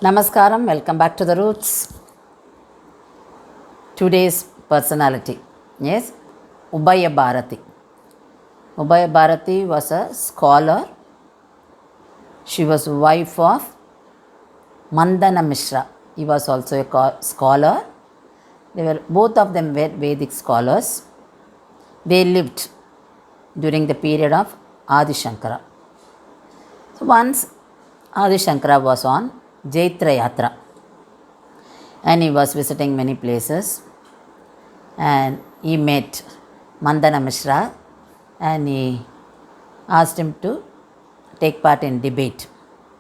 Namaskaram, welcome back to the roots. Today's personality, yes, Ubaya Bharati. Ubaya Bharati was a scholar. She was wife of Mandana Mishra. He was also a scholar. Both of them were Vedic scholars. They lived during the period of Adi Shankara. So once Adi Shankara was on Jaitra Yatra and he was visiting many places and he met Mandana Mishra and he asked him to take part in debate.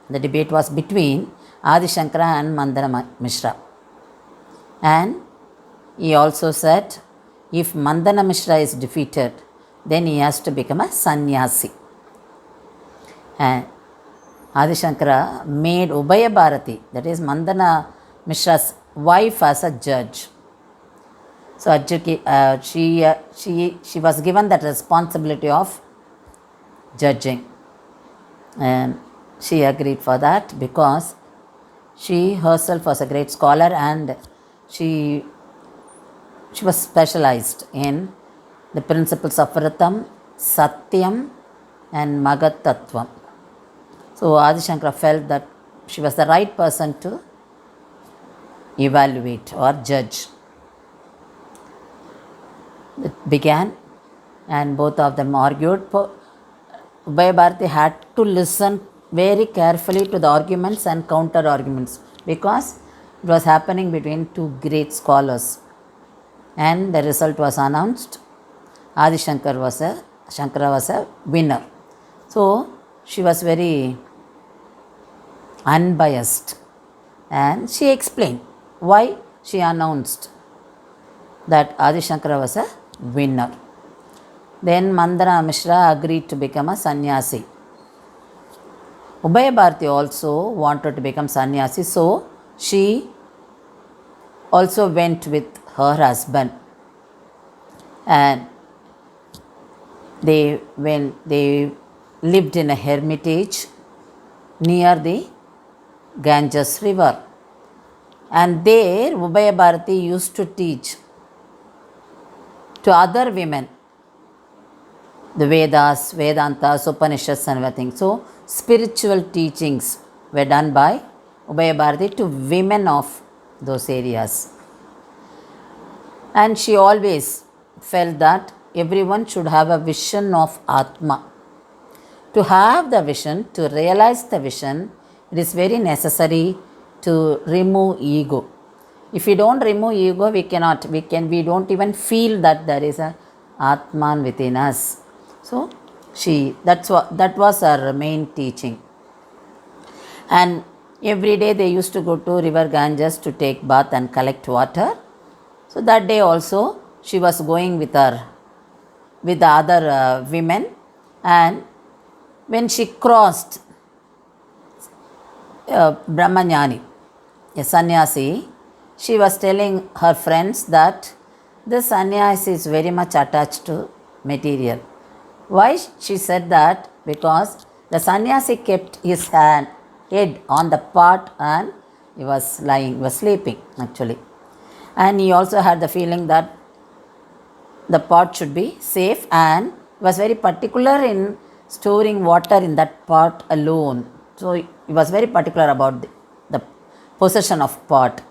The debate was between Adi Shankara and Mandana Mishra. And he also said if Mandana Mishra is defeated, then he has to become a sannyasi. And Adi Shankara made Ubaya Bharati, that is Mandana Mishra's wife, as a judge. So she was given that responsibility of judging, and she agreed for that because she herself was a great scholar and she was specialized in the principles of Vritam, Satyam and Magatattvam. So Adi Shankara felt that she was the right person to evaluate or judge. It began and both of them argued. Ubaya Bharati had to listen very carefully to the arguments and counter arguments because it was happening between two great scholars. And the result was announced. Adi Shankara was a winner. So she was very unbiased and she explained why she announced that Adi Shankara was a winner. Then Mandana Mishra agreed to become a sannyasi. Ubaya Bharati also wanted to become sannyasi, so she also went with her husband. And they lived in a hermitage near the Ganges river. And there Ubaya Bharati used to teach to other women the Vedas, Vedantas, Upanishads and everything. So spiritual teachings were done by Ubaya Bharati to women of those areas. And she always felt that everyone should have a vision of Atma. To have the vision, to realize the vision, it is very necessary to remove ego. If we don't remove ego, we don't even feel that there is a Atman within us. So that was her main teaching. And every day they used to go to river Ganges to take bath and collect water. So that day also she was going with the other women, and when she crossed Brahmanyani, a sannyasi, she was telling her friends that this sannyasi is very much attached to material. Why she said that? Because the sannyasi kept his head on the pot and he was sleeping actually. And he also had the feeling that the pot should be safe and was very particular in storing water in that pot alone. So he was very particular about the possession of pot,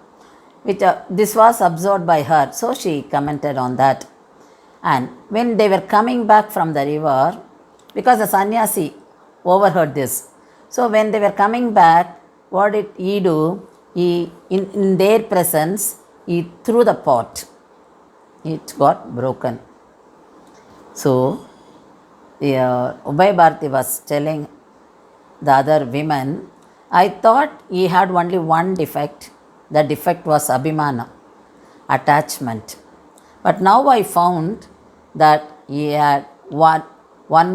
which this was observed by her. So she commented on that. And when they were coming back from the river, because the sannyasi overheard this, so when they were coming back, what did he do? In their presence, he threw the pot. It got broken. So Ubaya Bharati was telling the other women, I thought he had only one defect. The defect was abhimana, attachment. But now I found that he had one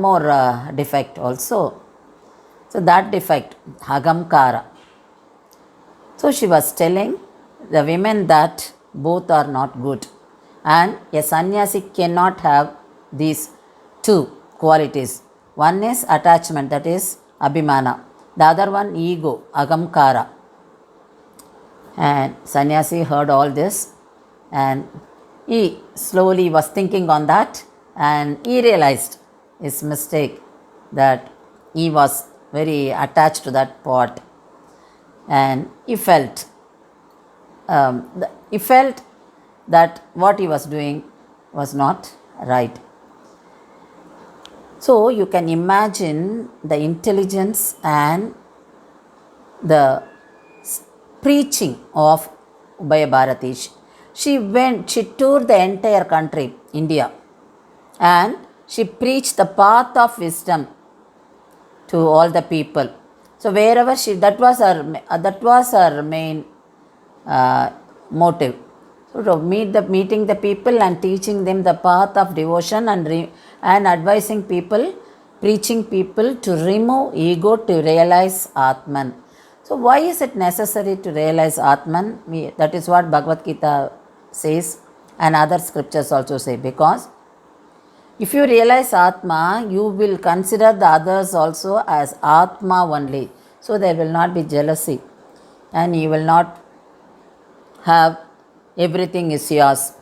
more defect also. So that defect, agamkara. So she was telling the women that both are not good. And a sannyasi cannot have these two qualities. One is attachment, that is abhimana. The other one, ego, agamkara. And sannyasi heard all this, and he slowly was thinking on that, and he realized his mistake, that he was very attached to that pot, and he felt that what he was doing was not right. So you can imagine the intelligence and the preaching of Ubaya Bharati. She toured the entire country, India, and she preached the path of wisdom to all the people. So wherever that was her main motive. So to meeting the people and teaching them the path of devotion, and advising people, preaching people to remove ego to realize Atman. So why is it necessary to realize Atman? That is what Bhagavad Gita says, and other scriptures also say, because if you realize Atma, you will consider the others also as Atma only. So there will not be jealousy, and you will not have everything is yours,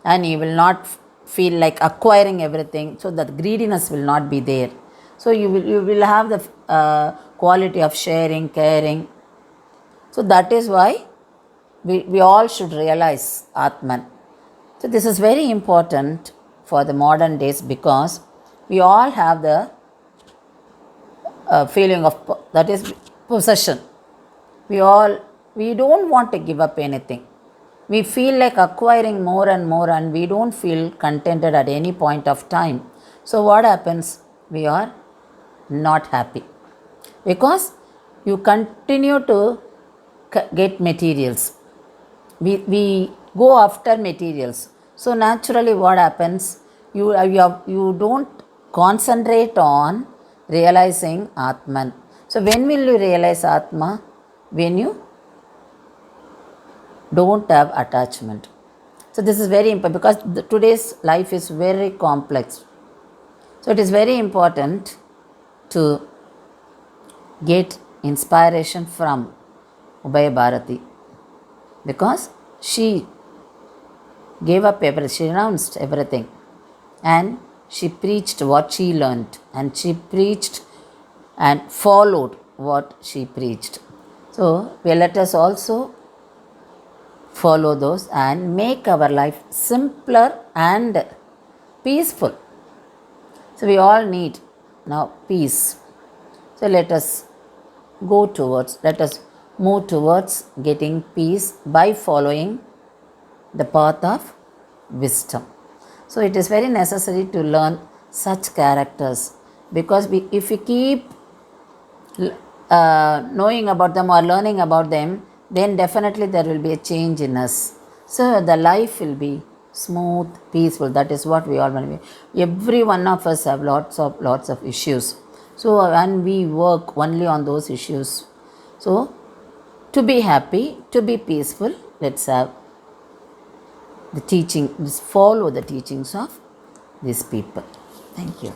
and you will not feel like acquiring everything, so that greediness will not be there. So you will have the quality of sharing, caring. So that is why we all should realize Atman. So this is very important for the modern days, because we all have the feeling of that is possession. We don't want to give up anything. We feel like acquiring more and more, and we don't feel contented at any point of time. So what happens? We are not happy, because you continue to get materials. We go after materials. So naturally what happens? You don't concentrate on realizing Atman. So when will you realize Atma? When you don't have attachment. So this is very important, because today's life is very complex. So it is very important to get inspiration from Ubaya Bharati, because she gave up everything, she renounced everything, and she preached what she learned, and she preached and followed what she preached. So let us also follow those and make our life simpler and peaceful. So we all need now peace. So let us move towards getting peace by following the path of wisdom. So it is very necessary to learn such characters, because if we keep knowing about them or learning about them, then definitely there will be a change in us. So the life will be smooth, peaceful. That is what we all want to be. Every one of us have lots of issues. So and we work only on those issues. So to be happy, to be peaceful, let's have the teaching, follow the teachings of these people. Thank you.